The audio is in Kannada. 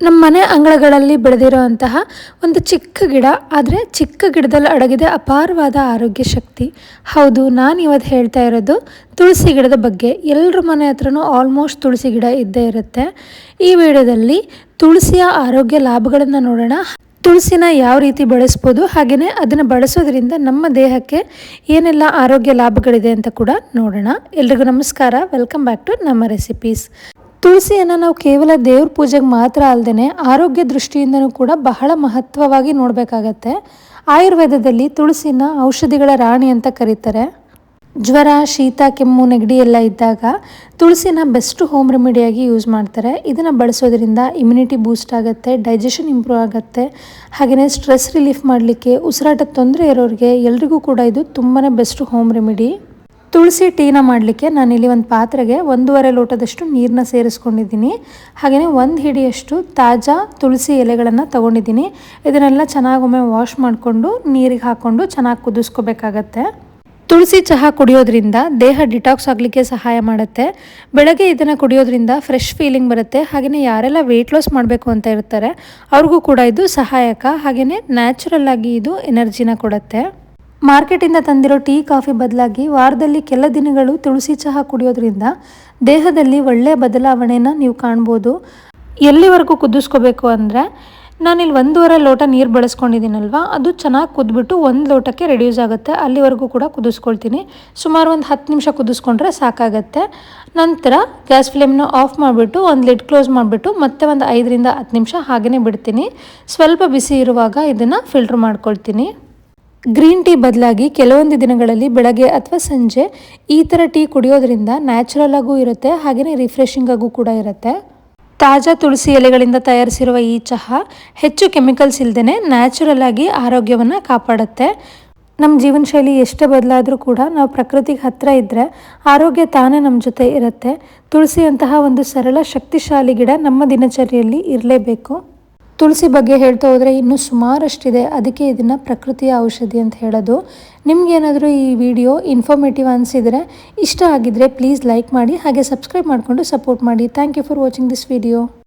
ನಮ್ಮ ಮನೆ ಅಂಗಳಗಳಲ್ಲಿ ಬೆಳೆದಿರುವಂತಹ ಒಂದು ಚಿಕ್ಕ ಗಿಡ, ಆದರೆ ಚಿಕ್ಕ ಗಿಡದಲ್ಲಿ ಅಡಗಿದೆ ಅಪಾರವಾದ ಆರೋಗ್ಯ ಶಕ್ತಿ. ಹೌದು, ನಾನು ಇವತ್ತು ಹೇಳ್ತಾ ಇರೋದು ತುಳಸಿ ಗಿಡದ ಬಗ್ಗೆ. ಎಲ್ಲರ ಮನೆ ಹತ್ರನೂ ಆಲ್ಮೋಸ್ಟ್ ತುಳಸಿ ಗಿಡ ಇದ್ದೇ ಇರುತ್ತೆ. ಈ ವಿಡಿಯೋದಲ್ಲಿ ತುಳಸಿಯ ಆರೋಗ್ಯ ಲಾಭಗಳನ್ನು ನೋಡೋಣ. ತುಳಸಿನ ಯಾವ ರೀತಿ ಬಳಸ್ಬೋದು, ಹಾಗೆಯೇ ಅದನ್ನು ಬಳಸೋದ್ರಿಂದ ನಮ್ಮ ದೇಹಕ್ಕೆ ಏನೆಲ್ಲ ಆರೋಗ್ಯ ಲಾಭಗಳಿದೆ ಅಂತ ಕೂಡ ನೋಡೋಣ. ಎಲ್ರಿಗೂ ನಮಸ್ಕಾರ, ವೆಲ್ಕಮ್ ಬ್ಯಾಕ್ ಟು ನಮ್ಮ ರೆಸಿಪೀಸ್. ತುಳಸಿಯನ್ನು ನಾವು ಕೇವಲ ದೇವ್ರ ಪೂಜೆಗೆ ಮಾತ್ರ ಅಲ್ಲದೆ ಆರೋಗ್ಯ ದೃಷ್ಟಿಯಿಂದನೂ ಕೂಡ ಬಹಳ ಮಹತ್ವವಾಗಿ ನೋಡಬೇಕಾಗತ್ತೆ. ಆಯುರ್ವೇದದಲ್ಲಿ ತುಳಸಿನ ಔಷಧಿಗಳ ರಾಣಿ ಅಂತ ಕರೀತಾರೆ. ಜ್ವರ, ಶೀತ, ಕೆಮ್ಮು, ನೆಗಡಿ ಎಲ್ಲ ಇದ್ದಾಗ ತುಳಸಿನ ಬೆಸ್ಟ್ ಹೋಮ್ ರೆಮಿಡಿಯಾಗಿ ಯೂಸ್ ಮಾಡ್ತಾರೆ. ಇದನ್ನು ಬಳಸೋದ್ರಿಂದ ಇಮ್ಯುನಿಟಿ ಬೂಸ್ಟ್ ಆಗುತ್ತೆ, ಡೈಜೆಷನ್ ಇಂಪ್ರೂವ್ ಆಗುತ್ತೆ, ಹಾಗೆಯೇ ಸ್ಟ್ರೆಸ್ ರಿಲೀಫ್ ಮಾಡಲಿಕ್ಕೆ, ಉಸಿರಾಟದ ತೊಂದರೆ ಇರೋರಿಗೆ ಎಲ್ರಿಗೂ ಕೂಡ ಇದು ತುಂಬಾ ಬೆಸ್ಟ್ ಹೋಮ್ ರೆಮಿಡಿ. ತುಳಸಿ ಟೀನ ಮಾಡಲಿಕ್ಕೆ ನಾನಿಲ್ಲಿ ಒಂದು ಪಾತ್ರೆಗೆ 1.5 ಲೋಟದಷ್ಟು ನೀರನ್ನ ಸೇರಿಸ್ಕೊಂಡಿದ್ದೀನಿ. ಹಾಗೆಯೇ 1 ಹಿಡಿಯಷ್ಟು ತಾಜಾ ತುಳಸಿ ಎಲೆಗಳನ್ನು ತೊಗೊಂಡಿದ್ದೀನಿ. ಇದನ್ನೆಲ್ಲ ಚೆನ್ನಾಗೊಮ್ಮೆ ವಾಶ್ ಮಾಡಿಕೊಂಡು ನೀರಿಗೆ ಹಾಕ್ಕೊಂಡು ಚೆನ್ನಾಗಿ ಕುದಿಸ್ಕೋಬೇಕಾಗತ್ತೆ. ತುಳಸಿ ಚಹಾ ಕುಡಿಯೋದ್ರಿಂದ ದೇಹ ಡಿಟಾಕ್ಸ್ ಆಗಲಿಕ್ಕೆ ಸಹಾಯ ಮಾಡುತ್ತೆ. ಬೆಳಗ್ಗೆ ಇದನ್ನು ಕುಡಿಯೋದ್ರಿಂದ ಫ್ರೆಶ್ ಫೀಲಿಂಗ್ ಬರುತ್ತೆ. ಹಾಗೆಯೇ ಯಾರೆಲ್ಲ ವೆಯ್ಟ್ ಲಾಸ್ ಮಾಡಬೇಕು ಅಂತ ಇರ್ತಾರೆ ಅವ್ರಿಗೂ ಕೂಡ ಇದು ಸಹಾಯಕ. ಹಾಗೆಯೇ ನ್ಯಾಚುರಲ್ ಆಗಿ ಇದು ಎನರ್ಜಿನ ಕೊಡುತ್ತೆ. ಮಾರ್ಕೆಟಿಂದ ತಂದಿರೋ ಟೀ, ಕಾಫಿ ಬದಲಾಗಿ ವಾರದಲ್ಲಿ ಕೆಲ ದಿನಗಳು ತುಳಸಿ ಚಹಾ ಕುಡಿಯೋದ್ರಿಂದ ದೇಹದಲ್ಲಿ ಒಳ್ಳೆಯ ಬದಲಾವಣೆನ ನೀವು ಕಾಣ್ಬೋದು. ಎಲ್ಲಿವರೆಗೂ ಕುದಿಸ್ಕೋಬೇಕು ಅಂದರೆ, ನಾನಿಲ್ಲಿ 1.5 ಲೋಟ ನೀರು ಬಳಸ್ಕೊಂಡಿದ್ದೀನಲ್ವ, ಅದು ಚೆನ್ನಾಗಿ ಕುದ್ಬಿಟ್ಟು 1 ಲೋಟಕ್ಕೆ ರೆಡ್ಯೂಸ್ ಆಗುತ್ತೆ. ಅಲ್ಲಿವರೆಗೂ ಕೂಡ ಕುದಿಸ್ಕೊಳ್ತೀನಿ. ಸುಮಾರು ಒಂದು 10 ನಿಮಿಷ ಕುದಿಸ್ಕೊಂಡ್ರೆ ಸಾಕಾಗತ್ತೆ. ನಂತರ ಗ್ಯಾಸ್ ಫ್ಲೇಮ್ನ ಆಫ್ ಮಾಡಿಬಿಟ್ಟು ಒಂದು ಲಿಡ್ ಕ್ಲೋಸ್ ಮಾಡಿಬಿಟ್ಟು ಮತ್ತೆ ಒಂದು 5ರಿಂದ 10 ನಿಮಿಷ ಹಾಗೆಯೇ ಬಿಡ್ತೀನಿ. ಸ್ವಲ್ಪ ಬಿಸಿ ಇರುವಾಗ ಇದನ್ನು ಫಿಲ್ಟ್ರ್ ಮಾಡ್ಕೊಳ್ತೀನಿ. ಗ್ರೀನ್ ಟೀ ಬದಲಾಗಿ ಕೆಲವೊಂದು ದಿನಗಳಲ್ಲಿ ಬೆಳಗ್ಗೆ ಅಥವಾ ಸಂಜೆ ಈ ಥರ ಟೀ ಕುಡಿಯೋದ್ರಿಂದ ನ್ಯಾಚುರಲ್ ಆಗೂ ಇರುತ್ತೆ, ಹಾಗೆಯೇ ರಿಫ್ರೆಶಿಂಗ್ ಆಗೂ ಕೂಡ ಇರುತ್ತೆ. ತಾಜಾ ತುಳಸಿ ಎಲೆಗಳಿಂದ ತಯಾರಿಸಿರುವ ಈ ಚಹಾ ಹೆಚ್ಚು ಕೆಮಿಕಲ್ಸ್ ಇಲ್ಲದೇ ನ್ಯಾಚುರಲ್ ಆಗಿ ಆರೋಗ್ಯವನ್ನು ಕಾಪಾಡುತ್ತೆ. ನಮ್ಮ ಜೀವನ ಶೈಲಿ ಎಷ್ಟೇ ಬದಲಾದರೂ ಕೂಡ ನಾವು ಪ್ರಕೃತಿಗೆ ಹತ್ತಿರ ಇದ್ದರೆ ಆರೋಗ್ಯ ತಾನೇ ನಮ್ಮ ಜೊತೆ ಇರುತ್ತೆ. ತುಳಸಿಯಂತಹ ಒಂದು ಸರಳ ಶಕ್ತಿಶಾಲಿ ಗಿಡ ನಮ್ಮ ದಿನಚರಿಯಲ್ಲಿ ಇರಲೇಬೇಕು. ತುಳಸಿ ಬಗ್ಗೆ ಹೇಳ್ತಾ ಹೋದರೆ ಇನ್ನೂ ಸುಮಾರಷ್ಟಿದೆ, ಅದಕ್ಕೆ ಇದನ್ನು ಪ್ರಕೃತಿಯ ಔಷಧಿ ಅಂತ ಹೇಳೋದು. ನಿಮಗೇನಾದರೂ ಈ ವಿಡಿಯೋ ಇನ್ಫಾರ್ಮೇಟಿವ್ ಅನಿಸಿದರೆ, ಇಷ್ಟ ಆಗಿದ್ದರೆ ಪ್ಲೀಸ್ ಲೈಕ್ ಮಾಡಿ, ಹಾಗೆ ಸಬ್ಸ್ಕ್ರೈಬ್ ಮಾಡಿಕೊಂಡು ಸಪೋರ್ಟ್ ಮಾಡಿ. Thank you for watching this video.